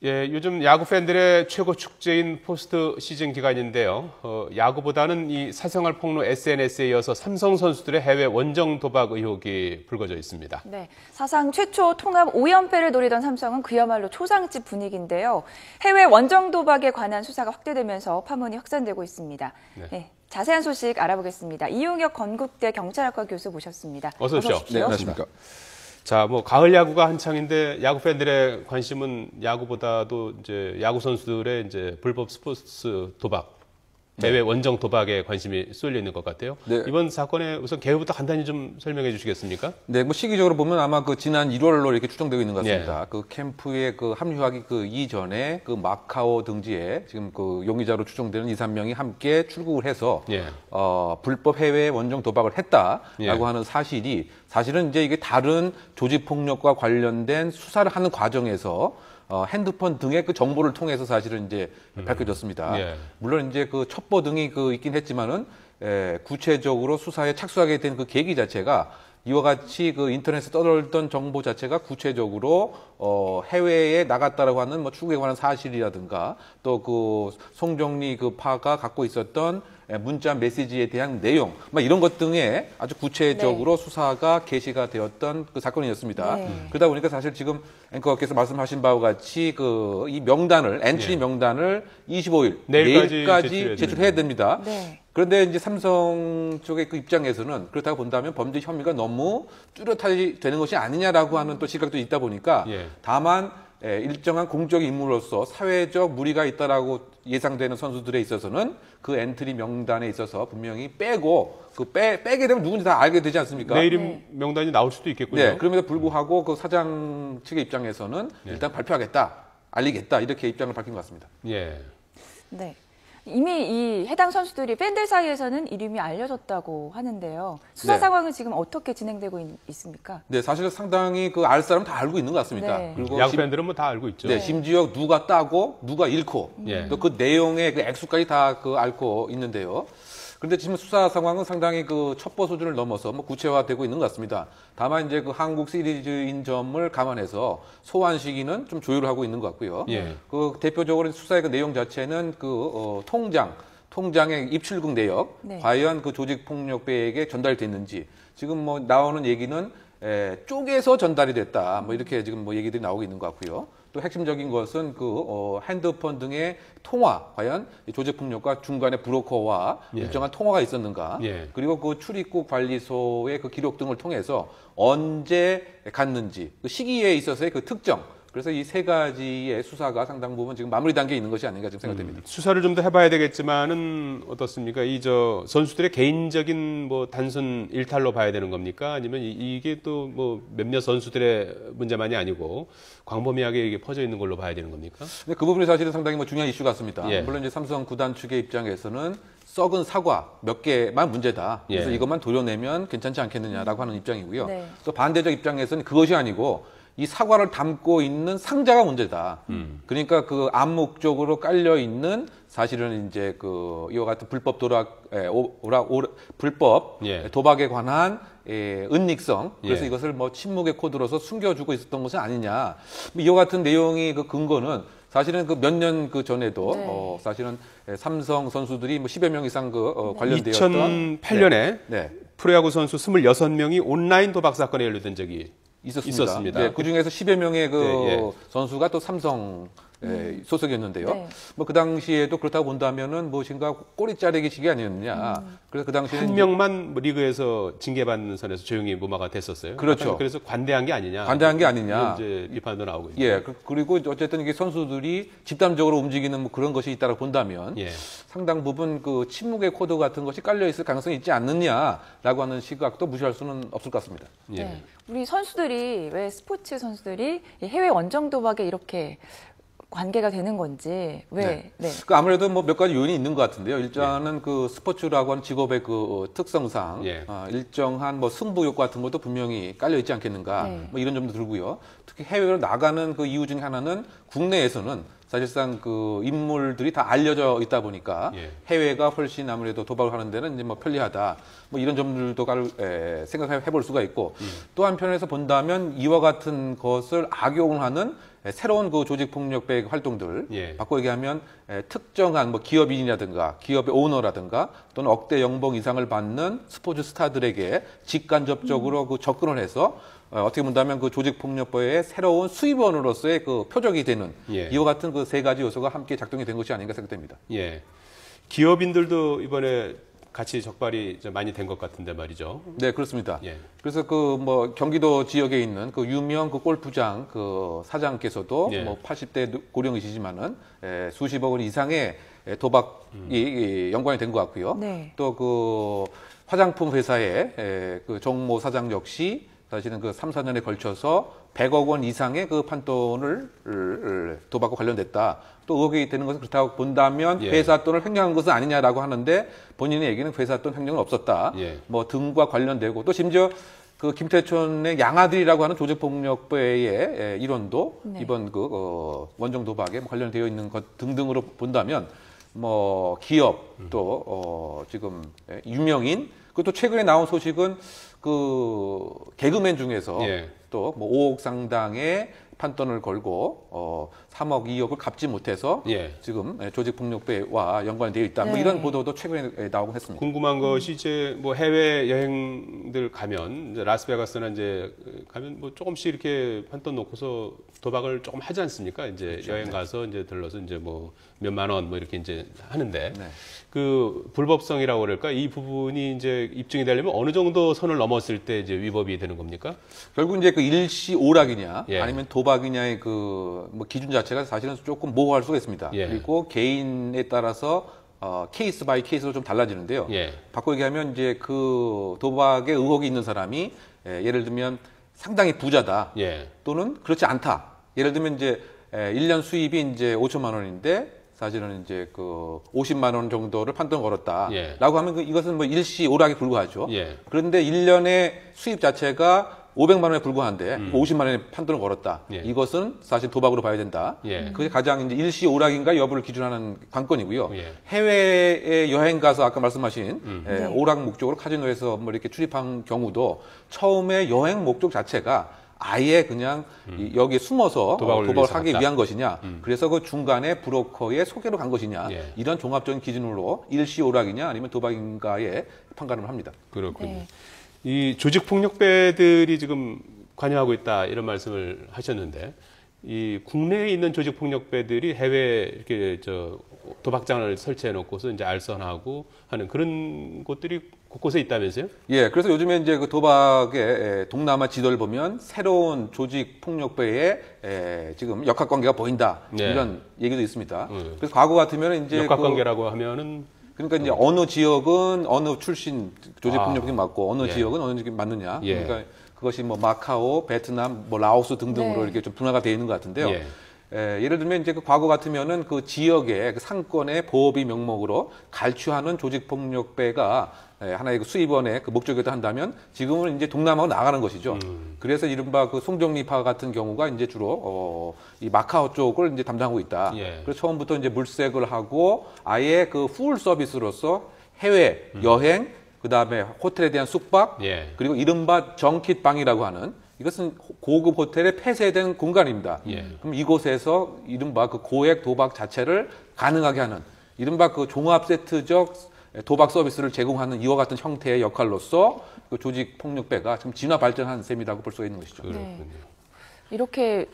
예, 요즘 야구 팬들의 최고 축제인 포스트 시즌 기간인데요. 야구보다는 이 사생활 폭로 SNS에 이어서 삼성 선수들의 해외 원정 도박 의혹이 불거져 있습니다. 네, 사상 최초 통합 5연패를 노리던 삼성은 그야말로 초상집 분위기인데요. 해외 원정 도박에 관한 수사가 확대되면서 파문이 확산되고 있습니다. 네, 자세한 소식 알아보겠습니다. 이용혁 건국대 경찰학과 교수 모셨습니다. 어서 오십시오. 네, 안녕하십니까. 자, 가을 야구가 한창인데 야구 팬들의 관심은 야구보다도 이제 야구 선수들의 이제 불법 스포츠 도박, 해외 원정 도박에 관심이 쏠려 있는 것 같아요. 네. 이번 사건의 우선 개요부터 간단히 좀 설명해 주시겠습니까? 네, 시기적으로 보면 아마 지난 1월로 이렇게 추정되고 있는 것 같습니다. 캠프에 합류하기 이전에 마카오 등지에 지금 용의자로 추정되는 2, 3명이 함께 출국을 해서 불법 해외 원정 도박을 했다라고 하는 사실이 사실은 이제 이게 다른 조직 폭력과 관련된 수사를 하는 과정에서 핸드폰 등의 정보를 통해서 사실은 이제 밝혀졌습니다. 물론 이제 첩보 등이 있긴 했지만은 구체적으로 수사에 착수하게 된 계기 자체가 이와 같이 인터넷에 떠돌던 정보 자체가 구체적으로 해외에 나갔다라고 하는 출국에 관한 사실이라든가 또 송정리 파가 갖고 있었던 문자 메시지에 대한 내용 이런 것 등에 아주 구체적으로 수사가 개시가 되었던 사건이었습니다. 그러다 보니까 사실 지금 앵커께서 말씀하신 바와 같이 이 명단을 엔트리 명단을 25일 내일까지 제출해야 됩니다. 그런데 이제 삼성 쪽의 입장에서는 그렇다고 본다면 범죄 혐의가 너무 뚜렷하게 되는 것이 아니냐라고 하는 또 시각도 있다 보니까 다만 일정한 공적 인물로서 사회적 무리가 있다라고 예상되는 선수들에 있어서는 엔트리 명단에 있어서 분명히 빼고 빼게 되면 누군지 다 알게 되지 않습니까? 내일 명단이 나올 수도 있겠군요. 네, 그럼에도 불구하고 사장 측의 입장에서는 일단 발표하겠다, 알리겠다 이렇게 입장을 밝힌 것 같습니다. 예. 네. 이미 이 해당 선수들이 팬들 사이에서는 이름이 알려졌다고 하는데요. 수사 상황은 지금 어떻게 진행되고 있습니까? 네, 사실 상당히 알 사람 다 알고 있는 것 같습니다. 그리고 야구 팬들은 다 알고 있죠. 네, 심지어 누가 따고 누가 잃고 또 내용의 액수까지 다 앓고 있는데요. 그런데 지금 수사 상황은 상당히 첩보 수준을 넘어서 구체화되고 있는 것 같습니다. 다만 이제 한국 시리즈인 점을 감안해서 소환 시기는 좀 조율을 하고 있는 것 같고요. 대표적으로 수사의 내용 자체는 통장의 입출국 내역, 과연 조직 폭력배에게 전달됐는지 지금 나오는 얘기는 쪼개서 전달이 됐다. 이렇게 지금 얘기들이 나오고 있는 것 같고요. 또 핵심적인 것은 핸드폰 등의 통화, 과연 조직폭력과 중간에 브로커와 일정한 통화가 있었는가, 그리고 출입국 관리소의 기록 등을 통해서 언제 갔는지, 시기에 있어서의 특정, 그래서 이 세 가지의 수사가 상당 부분 지금 마무리 단계에 있는 것이 아닌가 지금 생각됩니다. 수사를 좀 더 해봐야 되겠지만은 어떻습니까? 선수들의 개인적인 단순 일탈로 봐야 되는 겁니까? 아니면 이게 또 몇몇 선수들의 문제만이 아니고 광범위하게 이게 퍼져 있는 걸로 봐야 되는 겁니까? 네, 그 부분이 사실은 상당히 중요한 이슈 같습니다. 물론 이제 삼성 구단 측의 입장에서는 썩은 사과 몇 개만 문제다. 그래서 이것만 도려내면 괜찮지 않겠느냐라고 하는 입장이고요. 또 반대적 입장에서는 그것이 아니고 이 사과를 담고 있는 상자가 문제다. 그러니까 암묵적으로 깔려 있는 사실은 이제 이와 같은 불법 도박에 관한 은닉성. 그래서 이것을 침묵의 코드로서 숨겨주고 있었던 것은 아니냐. 이와 같은 내용이 근거는 사실은 몇 년 전에도 사실은 삼성 선수들이 10여 명 이상 관련되었던 2008년에 프로야구 선수 26명이 온라인 도박 사건에 연루된 적이 있었습니다. 네, 그중에서 10여 명의 선수가 또 삼성 소속이었는데요. 그 당시에도 그렇다고 본다면은 무엇인가 꼬리 자르기 식이 아니었느냐. 그래서 그 당시에 한 명만 리그에서 징계받는 선에서 조용히 무마가 됐었어요. 그렇죠. 그래서 관대한 게 아니냐. 관대한 게 아니냐. 이제 비판도 나오고 있죠. 예. 그리고 어쨌든 이게 선수들이 집단적으로 움직이는 그런 것이 있다고 본다면 상당 부분 침묵의 코드 같은 것이 깔려 있을 가능성이 있지 않느냐라고 하는 시각도 무시할 수는 없을 것 같습니다. 우리 선수들이 왜 스포츠 선수들이 해외 원정 도박에 이렇게 관계가 되는 건지 아무래도 몇 가지 요인이 있는 것 같은데요. 일단은 스포츠라고 하는 직업의 특성상 일정한 승부욕 같은 것도 분명히 깔려 있지 않겠는가. 이런 점도 들고요. 특히 해외로 나가는 이유 중에 하나는 국내에서는 사실상 인물들이 다 알려져 있다 보니까 해외가 훨씬 아무래도 도박을 하는 데는 이제 편리하다. 이런 점들도 생각해 볼 수가 있고 또 한편에서 본다면 이와 같은 것을 악용을 하는 새로운 그 조직폭력배 활동들, 예. 바꿔 얘기하면 특정한 뭐 기업인이라든가 기업의 오너라든가 또는 억대 연봉 이상을 받는 스포츠 스타들에게 직간접적으로 그 접근을 해서 어떻게 본다면 그 조직폭력배의 새로운 수입원으로서의 그 표적이 되는 예. 이와 같은 그 세 가지 요소가 함께 작동이 된 것이 아닌가 생각됩니다. 예. 기업인들도 이번에 같이 적발이 좀 많이 된 것 같은데 말이죠. 네, 그렇습니다. 예. 그래서 그 뭐 경기도 지역에 있는 그 유명 그 골프장 그 사장께서도 예. 뭐 80대 고령이시지만은 수십억 원 이상의 도박이 연관이 된 것 같고요. 네. 또 그 화장품 회사의 그 정모 사장 역시 사실은 그 3, 4년에 걸쳐서 100억 원 이상의 그 판돈을 도박과 관련됐다. 또 의혹이 되는 것은 그렇다고 본다면 예. 회사 돈을 횡령한 것은 아니냐라고 하는데 본인의 얘기는 회사 돈 횡령은 없었다. 예. 뭐 등과 관련되고 또 심지어 그 김태촌의 양아들이라고 하는 조직폭력배의 일원도 네. 이번 그 원정 도박에 관련되어 있는 것 등등으로 본다면 뭐 기업 또 지금 유명인 그리고 또 최근에 나온 소식은 그 개그맨 중에서 예. 또 뭐 5억 상당의 판돈을 걸고 3억, 2억을 갚지 못해서 예. 지금 조직폭력배와 연관이 되어 있다. 뭐 네. 이런 보도도 최근에 나오곤 했습니다. 궁금한 것이 이제 뭐 해외 여행들 가면 이제 라스베가스나 이제 가면 뭐 조금씩 이렇게 판돈 놓고서 도박을 조금 하지 않습니까? 이제 그렇죠. 여행 가서 이제 들러서 이제 뭐 몇만 원 뭐 이렇게 이제 하는데 네. 그 불법성이라고 그럴까? 이 부분이 이제 입증이 되려면 어느 정도 선을 넘었을 때 이제 위법이 되는 겁니까? 결국 이제 그 일시 오락이냐 예. 아니면 도박이냐의 그 뭐 기준 자체가 사실은 조금 모호할 수가 있습니다. 예. 그리고 개인에 따라서 케이스 바이 케이스로 좀 달라지는데요. 예. 바꿔 얘기하면 이제 그 도박에 의혹이 있는 사람이 예를 들면 상당히 부자다. 예. 또는 그렇지 않다. 예를 들면 이제 1년 수입이 이제 5천만 원인데 사실은 이제 그 50만 원 정도를 판돈 걸었다. 예. 라고 하면 이것은 뭐 일시 오락에 불과하죠. 예. 그런데 1년의 수입 자체가 500만 원에 불과한데 50만 원에 판돈을 걸었다. 예. 이것은 사실 도박으로 봐야 된다. 예. 그게 가장 이제 일시 오락인가 여부를 기준하는 관건이고요. 예. 해외에 여행 가서 아까 말씀하신 네. 오락 목적으로 카지노에서 뭐 이렇게 출입한 경우도 처음에 여행 목적 자체가 아예 그냥 여기에 숨어서 도박을 도박을 위해서 하기 갔다. 위한 것이냐. 그래서 그 중간에 브로커의 소개로 간 것이냐. 예. 이런 종합적인 기준으로 일시 오락이냐 아니면 도박인가에 판가름을 합니다. 그렇군요. 네. 이 조직 폭력배들이 지금 관여하고 있다 이런 말씀을 하셨는데 이 국내에 있는 조직 폭력배들이 해외 이렇게 저 도박장을 설치해 놓고서 이제 알선하고 하는 그런 곳들이 곳곳에 있다면서요? 예, 그래서 요즘에 이제 그 도박의 동남아 지도를 보면 새로운 조직 폭력배의 지금 역학관계가 보인다. 네. 이런 얘기도 있습니다. 그래서 과거 같으면 이제 역학관계라고 하면은 그러니까 이제 어느 지역은 어느 출신 조직 폭력이 맞고 어느 예. 지역은 어느 지역이 맞느냐. 예. 그러니까 그것이 뭐 마카오, 베트남, 뭐 라오스 등등으로 네. 이렇게 좀 분화가 되어 있는 것 같은데요. 예. 예를 들면 이제 그 과거 같으면은 그 지역의 그 상권의 보호비 명목으로 갈취하는 조직 폭력배가 하나의 그 수입원의 그 목적이었다 한다면 지금은 이제 동남아로 나가는 것이죠. 그래서 이른바 그 송정리파 같은 경우가 이제 주로 이 마카오 쪽을 이제 담당하고 있다. 예. 그래서 처음부터 이제 물색을 하고 아예 그 풀 서비스로서 해외 여행 그다음에 호텔에 대한 숙박 예. 그리고 이른바 정킷방이라고 하는 이것은 고급 호텔에 폐쇄된 공간입니다. 예. 그럼 이곳에서 이른바 그 고액 도박 자체를 가능하게 하는 이른바 그 종합 세트적 도박 서비스를 제공하는 이와 같은 형태의 역할로서 그 조직 폭력배가 지금 진화 발전한 셈이라고 볼 수가 있는 것이죠. 그렇군요. 이렇게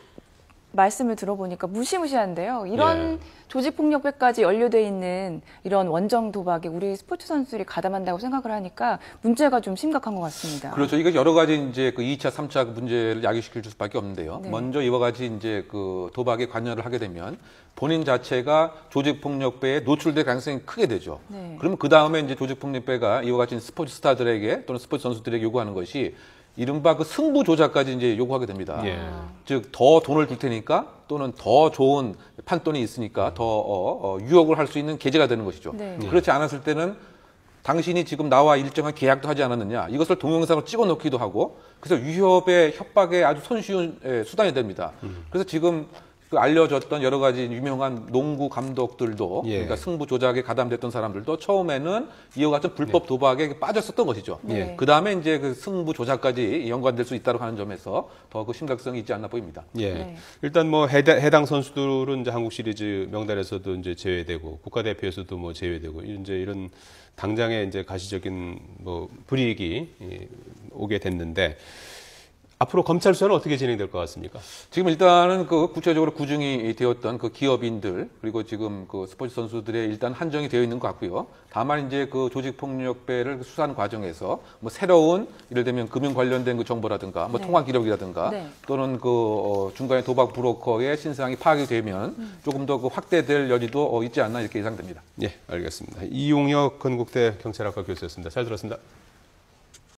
말씀을 들어보니까 무시무시한데요. 이런 예. 조직폭력배까지 연루돼 있는 이런 원정 도박에 우리 스포츠 선수들이 가담한다고 생각을 하니까 문제가 좀 심각한 것 같습니다. 그렇죠. 이거 여러 가지 이제 그 2차, 3차 문제를 야기시킬 수밖에 없는데요. 네. 먼저 이와 같이 이제 그 도박에 관여를 하게 되면 본인 자체가 조직폭력배에 노출될 가능성이 크게 되죠. 네. 그러면 그 다음에 이제 조직폭력배가 이와 같이 스포츠 스타들에게 또는 스포츠 선수들에게 요구하는 것이 이른바 그 승부 조작까지 이제 요구하게 됩니다. 예. 즉, 더 돈을 줄 테니까 또는 더 좋은 판돈이 있으니까 더 유혹을 할 수 있는 계제가 되는 것이죠. 네. 그렇지 않았을 때는 당신이 지금 나와 일정한 계약도 하지 않았느냐 이것을 동영상으로 찍어 놓기도 하고 그래서 위협의 협박에 아주 손쉬운 수단이 됩니다. 그래서 지금 그 알려졌던 여러 가지 유명한 농구 감독들도 예. 그러니까 승부 조작에 가담됐던 사람들도 처음에는 이와 같은 불법 도박에 빠졌었던 것이죠. 네. 그 다음에 이제 그 승부 조작까지 연관될 수 있다고 하는 점에서 더 그 심각성이 있지 않나 보입니다. 예. 네. 일단 뭐 해당 선수들은 이제 한국 시리즈 명단에서도 이제 제외되고 국가대표에서도 뭐 제외되고 이제 이런 당장의 이제 가시적인 뭐 불이익이 오게 됐는데 앞으로 검찰 수사는 어떻게 진행될 것 같습니까? 지금 일단은 그 구체적으로 구중이 되었던 그 기업인들 그리고 지금 그 스포츠 선수들의 일단 한정이 되어 있는 것 같고요. 다만 이제 그 조직폭력배를 수사하는 과정에서 뭐 새로운 예를 들면 금융 관련된 그 정보라든가 뭐 네. 통화 기록이라든가 네. 또는 그 중간에 도박 브로커의 신상이 파악이 되면 조금 더 그 확대될 여지도 있지 않나 이렇게 예상됩니다. 예, 알겠습니다. 이용혁 건국대 경찰학과 교수였습니다. 잘 들었습니다.